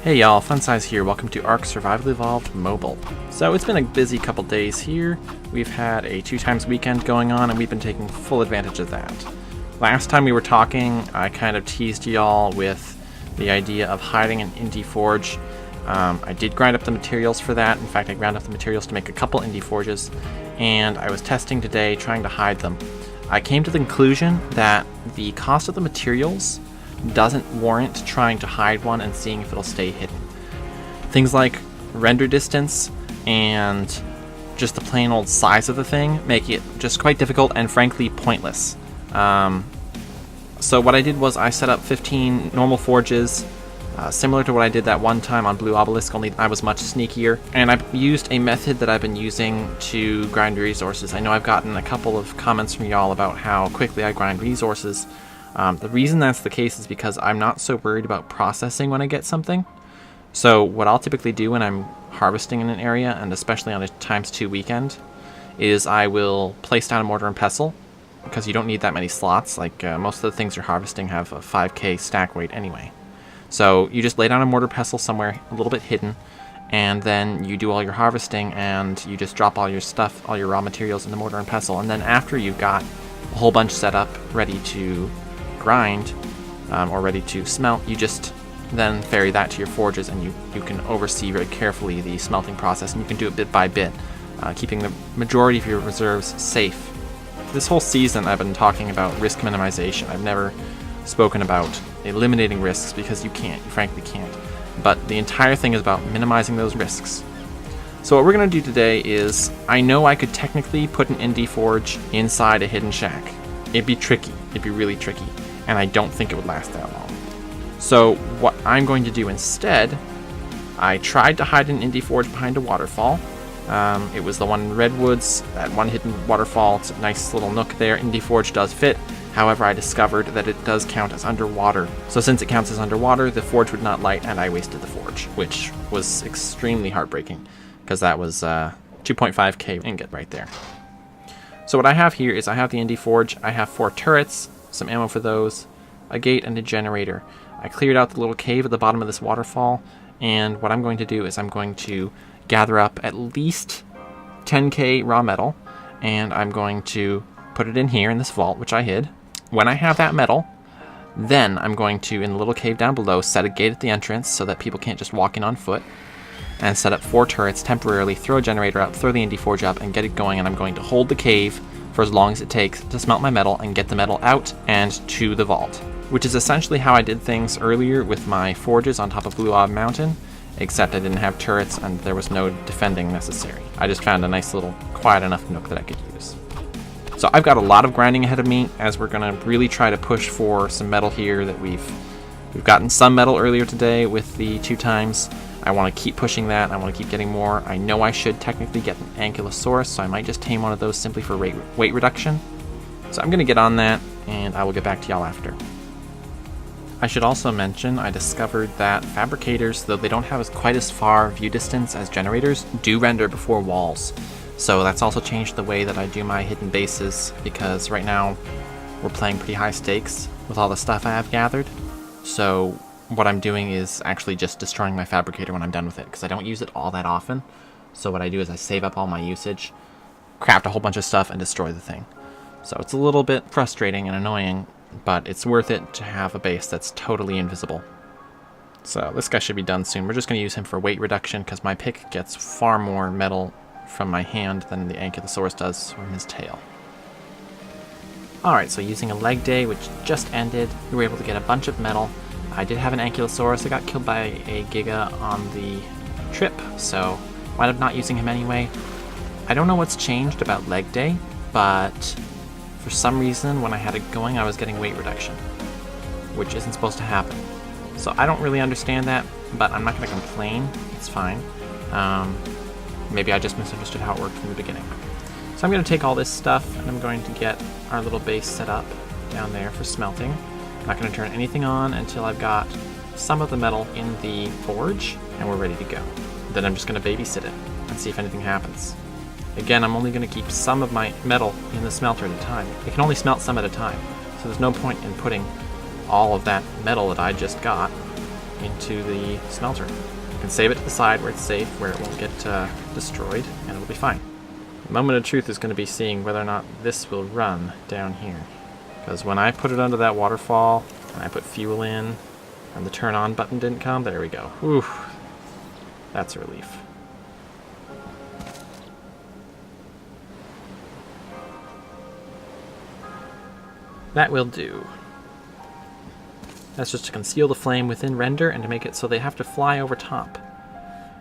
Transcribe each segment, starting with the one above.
Hey y'all, Fun Size here. Welcome to ARK Survival Evolved Mobile. So it's been a busy couple days here. We've had a 2x weekend going on and we've been taking full advantage of that. Last time we were talking, I kind of teased y'all with the idea of hiding an indie forge. I did grind up the materials for that. In fact, I ground up the materials to make a couple indie forges, and I was testing today trying to hide them. I came to the conclusion that the cost of the materials doesn't warrant trying to hide one and seeing if it'll stay hidden. Things like render distance and just the plain old size of the thing make it just quite difficult and frankly pointless. So what I did was I set up 15 normal forges, similar to what I did that one time on Blue Obelisk, only I was much sneakier, and I used a method that I've been using to grind resources. I know I've gotten a couple of comments from y'all about how quickly I grind resources. The reason that's the case is because I'm not so worried about processing when I get something. So what I'll typically do when I'm harvesting in an area, and especially on a ×2 weekend, is I will place down a mortar and pestle, because you don't need that many slots. Like most of the things you're harvesting have a 5k stack weight anyway. So you just lay down a mortar pestle somewhere a little bit hidden, and then you do all your harvesting and you just drop all your stuff, all your raw materials in the mortar and pestle. And then after you've got a whole bunch set up ready to grind or ready to smelt, you just then ferry that to your forges, and you can oversee very carefully the smelting process, and you can do it bit by bit, keeping the majority of your reserves safe. This whole season I've been talking about risk minimization. I've never spoken about eliminating risks because you frankly can't. But the entire thing is about minimizing those risks. So what we're going to do today is, I know I could technically put an indie forge inside a hidden shack. It'd be tricky. It'd be really tricky. And I don't think it would last that long. So what I'm going to do instead, I tried to hide an indie forge behind a waterfall. It was the one in Redwoods, that one hidden waterfall. It's a nice little nook there. Indie forge does fit. However, I discovered that it does count as underwater. So since it counts as underwater, the forge would not light, and I wasted the forge, which was extremely heartbreaking, because that was 2.5k ingot right there. So what I have here is I have the indie forge. I have 4 turrets, some ammo for those, a gate, and a generator. I cleared out the little cave at the bottom of this waterfall, and what I'm going to do is I'm going to gather up at least 10k raw metal, and I'm going to put it in here in this vault, which I hid. When I have that metal, then I'm going to, in the little cave down below, set a gate at the entrance so that people can't just walk in on foot, and set up 4 turrets temporarily, throw a generator up, throw the indie forge up, and get it going. And I'm going to hold the cave for as long as it takes to smelt my metal and get the metal out and to the vault, which is essentially how I did things earlier with my forges on top of Blue Ob Mountain, except I didn't have turrets and there was no defending necessary. I just found a nice little quiet enough nook that I could use. So I've got a lot of grinding ahead of me, as we're going to really try to push for some metal here. That we've gotten some metal earlier today with the 2x. I want to keep pushing that. I want to keep getting more. I know I should technically get an ankylosaurus, so I might just tame one of those simply for weight reduction. So I'm going to get on that, and I will get back to y'all after. I should also mention I discovered that fabricators, though they don't have quite as far view distance as generators, do render before walls. So that's also changed the way that I do my hidden bases, because right now we're playing pretty high stakes with all the stuff I have gathered. So what I'm doing is actually just destroying my fabricator when I'm done with it, because I don't use it all that often. So what I do is I save up all my usage, craft a whole bunch of stuff, and destroy the thing. So it's a little bit frustrating and annoying, but it's worth it to have a base that's totally invisible. So this guy should be done soon. We're just going to use him for weight reduction, because my pick gets far more metal from my hand than the ankylosaurus does from his tail. Alright, so using a leg day, which just ended, we were able to get a bunch of metal. I did have an ankylosaurus. I got killed by a giga on the trip, so wound up not using him anyway. I don't know what's changed about leg day, but for some reason when I had it going I was getting weight reduction, which isn't supposed to happen. So I don't really understand that, but I'm not going to complain. It's fine. Maybe I just misunderstood how it worked from the beginning. So I'm going to take all this stuff and I'm going to get our little base set up down there for smelting. I'm not going to turn anything on until I've got some of the metal in the forge and we're ready to go. Then I'm just going to babysit it and see if anything happens. Again, I'm only going to keep some of my metal in the smelter at a time. It can only smelt some at a time, so there's no point in putting all of that metal that I just got into the smelter. You can save it to the side where it's safe, where it won't get destroyed, and it'll be fine. The moment of truth is going to be seeing whether or not this will run down here. Because when I put it under that waterfall, and I put fuel in, and the turn on button didn't come, there we go. Oof. That's a relief. That will do. That's just to conceal the flame within render and to make it so they have to fly over top.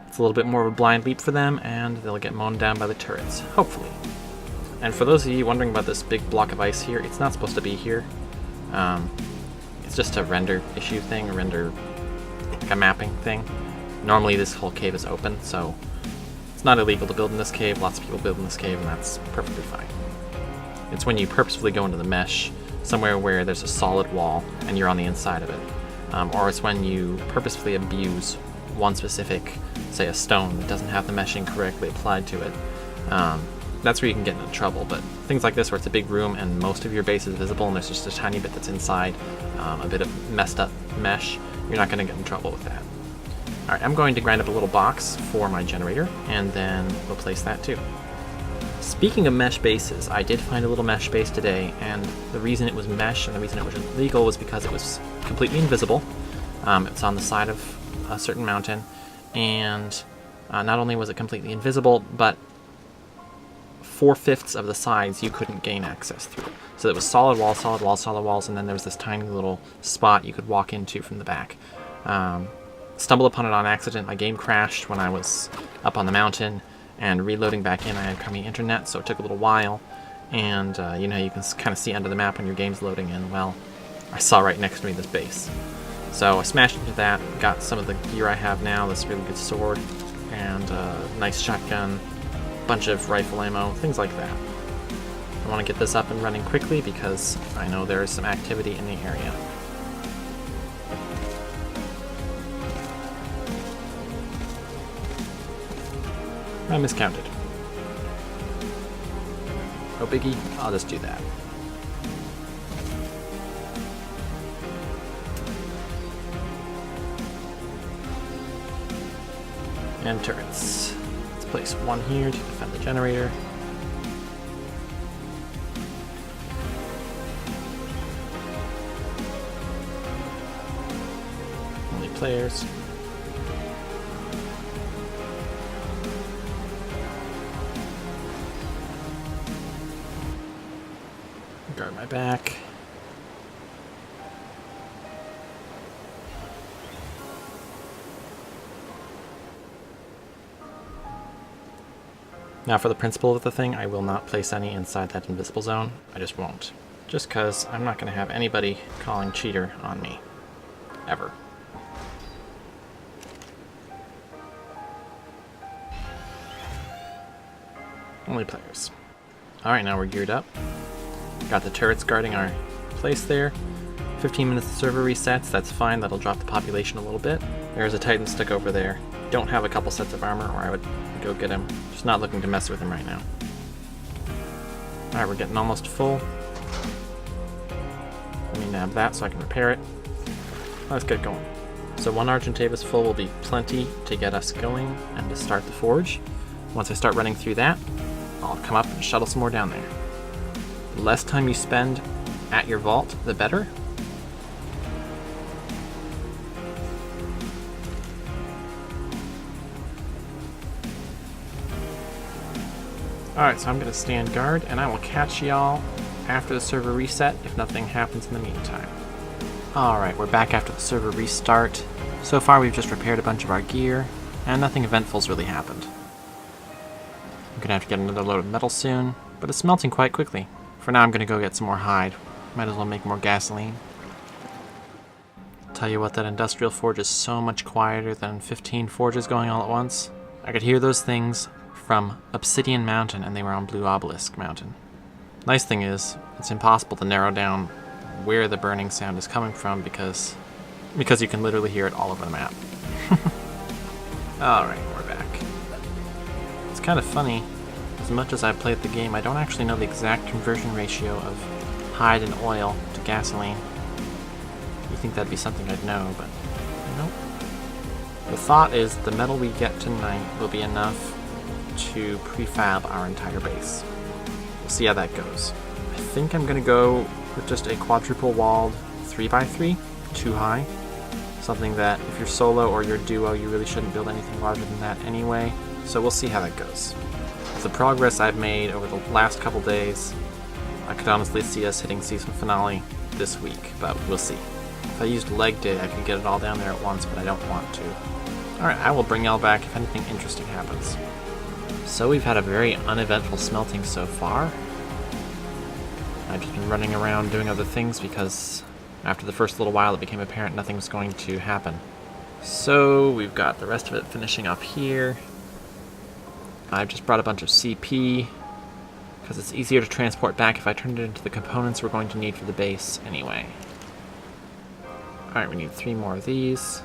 It's a little bit more of a blind leap for them, and they'll get mown down by the turrets, hopefully. And for those of you wondering about this big block of ice here, it's not supposed to be here. It's just a render issue thing, a render, like a mapping thing. Normally this whole cave is open, so it's not illegal to build in this cave. Lots of people build in this cave, and that's perfectly fine. It's when you purposefully go into the mesh somewhere where there's a solid wall and you're on the inside of it. Or it's when you purposefully abuse one specific, say a stone that doesn't have the meshing correctly applied to it. That's where you can get into trouble, but things like this where it's a big room and most of your base is visible and there's just a tiny bit that's inside, a bit of messed up mesh, you're not going to get in trouble with that. Alright, I'm going to grind up a little box for my generator, and then we'll place that too. Speaking of mesh bases, I did find a little mesh base today, and the reason it was mesh and the reason it was illegal was because it was completely invisible. It's on the side of a certain mountain, and not only was it completely invisible, but 4/5 of the sides you couldn't gain access through. So it was solid walls, solid walls, solid walls, and then there was this tiny little spot you could walk into from the back. Stumbled upon it on accident. My game crashed when I was up on the mountain, and reloading back in I had crummy internet, so it took a little while. And you know, you can kind of see under the map when your game's loading in. Well, I saw right next to me this base. So I smashed into that, got some of the gear I have now, this really good sword, and nice shotgun, bunch of rifle ammo, things like that. I want to get this up and running quickly because I know there is some activity in the area. I miscounted. No biggie, I'll just do that. And turrets. Let's place one here to defend the generator. Only players. Guard my back. Now for the principle of the thing, I will not place any inside that invisible zone. I just won't. Just because I'm not going to have anybody calling cheater on me. Ever. Only players. Alright, now we're geared up. Got the turrets guarding our place there. 15 minutes of server resets, that's fine, that'll drop the population a little bit. There's a Titan stick over there. Don't have a couple sets of armor or I would go get him. Just not looking to mess with him right now. Alright, we're getting almost full. Let me nab that so I can repair it. Let's get going. So one Argentavis full will be plenty to get us going and to start the forge. Once I start running through that, I'll come up and shuttle some more down there. The less time you spend at your vault, the better. Alright, so I'm going to stand guard, and I will catch y'all after the server reset if nothing happens in the meantime. Alright, we're back after the server restart. So far we've just repaired a bunch of our gear, and nothing eventful's really happened. I'm going to have to get another load of metal soon, but it's smelting quite quickly. For now I'm going to go get some more hide. Might as well make more gasoline. Tell you what, that industrial forge is so much quieter than 15 forges going all at once. I could hear those things from Obsidian Mountain, and they were on Blue Obelisk Mountain. Nice thing is, it's impossible to narrow down where the burning sound is coming from because you can literally hear it all over the map. Alright, we're back. It's kind of funny, as much as I've played the game, I don't actually know the exact conversion ratio of hide and oil to gasoline. You'd think that'd be something I'd know, but nope. thought is the metal we get tonight will be enough to prefab our entire base. We'll see how that goes. I think I'm going to go with just a quadruple walled 3x3, too high. Something that if you're solo or you're duo, you really shouldn't build anything larger than that anyway. So we'll see how that goes. With the progress I've made over the last couple days, I could honestly see us hitting season finale this week, but we'll see. If I used leg day, I could get it all down there at once, but I don't want to. Alright, I will bring y'all back if anything interesting happens. So we've had a very uneventful smelting so far. I've just been running around doing other things because after the first little while it became apparent nothing was going to happen. So we've got the rest of it finishing up here. I've just brought a bunch of CP because it's easier to transport back if I turn it into the components we're going to need for the base anyway. Alright, we need 3 more of these.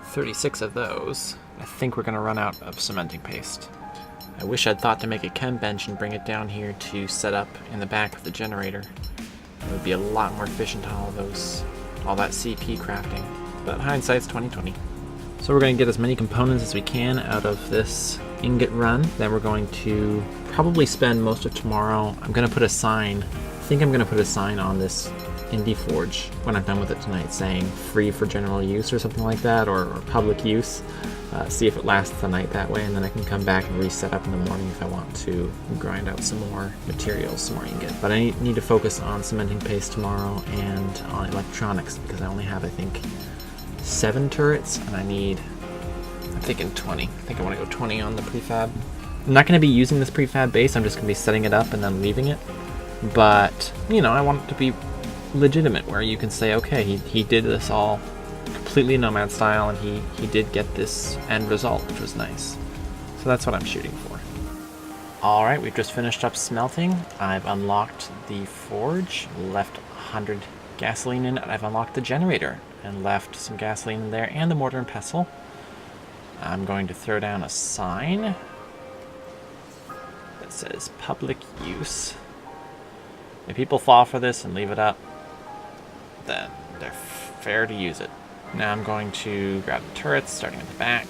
36 of those. I think we're going to run out of cementing paste. I wish I'd thought to make a chem bench and bring it down here to set up in the back of the generator. It would be a lot more efficient on all that CP crafting. But hindsight's 20/20. So we're going to get as many components as we can out of this ingot run. Then we're going to probably spend most of tomorrow. I'm going to put a sign. I think I'm going to put a sign on this Indie Forge when I'm done with it tonight saying free for general use or something like that, or public use. See if it lasts the night that way, and then I can come back and reset up in the morning if I want to grind out some more materials, some more ingot. But I need to focus on cementing paste tomorrow and on electronics because I only have, I think, 7 turrets, and I'm thinking 20. I think I want to go 20 on the prefab. I'm not going to be using this prefab base, I'm just going to be setting it up and then leaving it. But, you know, I want it to be legitimate, where you can say, okay, he did this all completely Nomad style, and he did get this end result, which was nice. So that's what I'm shooting for. Alright, we've just finished up smelting. I've unlocked the forge, left 100 gasoline in it. I've unlocked the generator and left some gasoline in there, and the mortar and pestle. I'm going to throw down a sign that says public use. If people fall for this and leave it up, then they're fair to use it. Now I'm going to grab the turrets, starting at the back.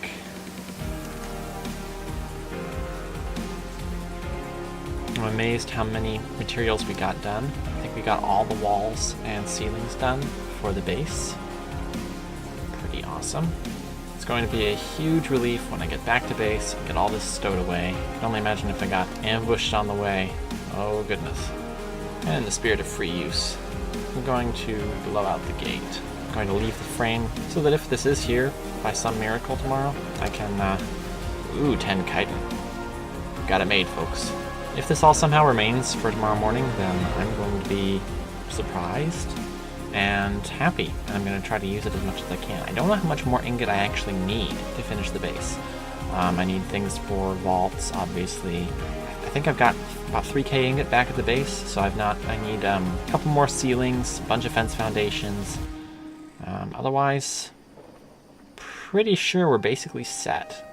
I'm amazed how many materials we got done. I think we got all the walls and ceilings done for the base. Pretty awesome. It's going to be a huge relief when I get back to base and get all this stowed away. I can only imagine if I got ambushed on the way. Oh goodness. And in the spirit of free use, I'm going to blow out the gate. I'm going to leave the frame so that if this is here by some miracle tomorrow, I can, 10 chitin. Got it made, folks. If this all somehow remains for tomorrow morning, then I'm going to be surprised and happy. And I'm going to try to use it as much as I can. I don't know how much more ingot I actually need to finish the base. I need things for vaults, obviously. I think I've got about 3k ingot back at the base, so I need a couple more ceilings, a bunch of fence foundations. Otherwise, pretty sure we're basically set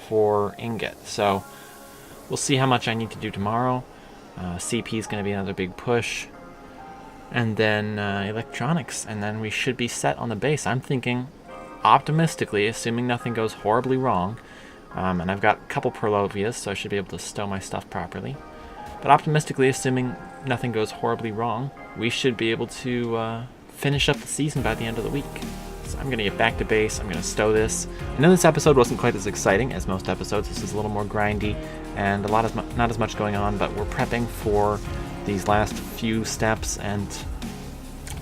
for ingot. So we'll see how much I need to do tomorrow. CP is going to be another big push. And then electronics, and then we should be set on the base. I'm thinking, optimistically, assuming nothing goes horribly wrong, and I've got a couple Perlovias, so I should be able to stow my stuff properly. But optimistically, assuming nothing goes horribly wrong, we should be able to finish up the season by the end of the week. So I'm going to get back to base, I'm going to stow this. I know this episode wasn't quite as exciting as most episodes. This is a little more grindy, and not as much going on, but we're prepping for these last few steps, and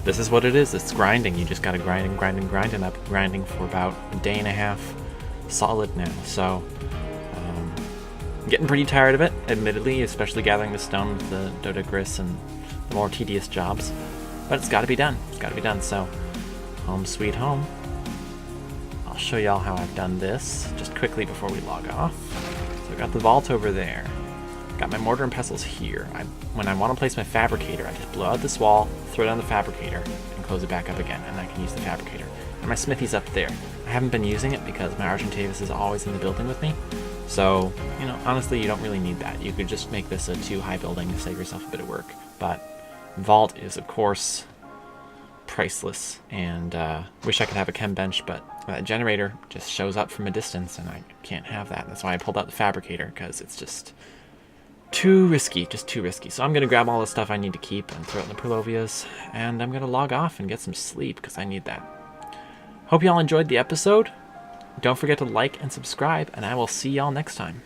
this is what it is. It's grinding. You just got to grind and grind and grind, and I've been grinding for about a day and a half solid now. So I'm getting pretty tired of it, admittedly, especially gathering the stone with the Dodagris and the more tedious jobs. But it's got to be done. It's got to be done. So home sweet home. I'll show y'all how I've done this just quickly before we log off. So I got the vault over there. Got my mortar and pestles here. When I want to place my fabricator, I just blow out this wall, throw down the fabricator, and close it back up again, and I can use the fabricator. And my smithy's up there. I haven't been using it because my Argentavis is always in the building with me. So, you know, honestly, you don't really need that. You could just make this a 2-high building and save yourself a bit of work. But vault is, of course, priceless. And wish I could have a chem bench, but that generator just shows up from a distance, and I can't have that. That's why I pulled out the fabricator, because it's just too risky, just too risky. So I'm going to grab all the stuff I need to keep and throw it in the Perlovias, and I'm going to log off and get some sleep, because I need that. Hope y'all enjoyed the episode. Don't forget to like and subscribe, and I will see y'all next time.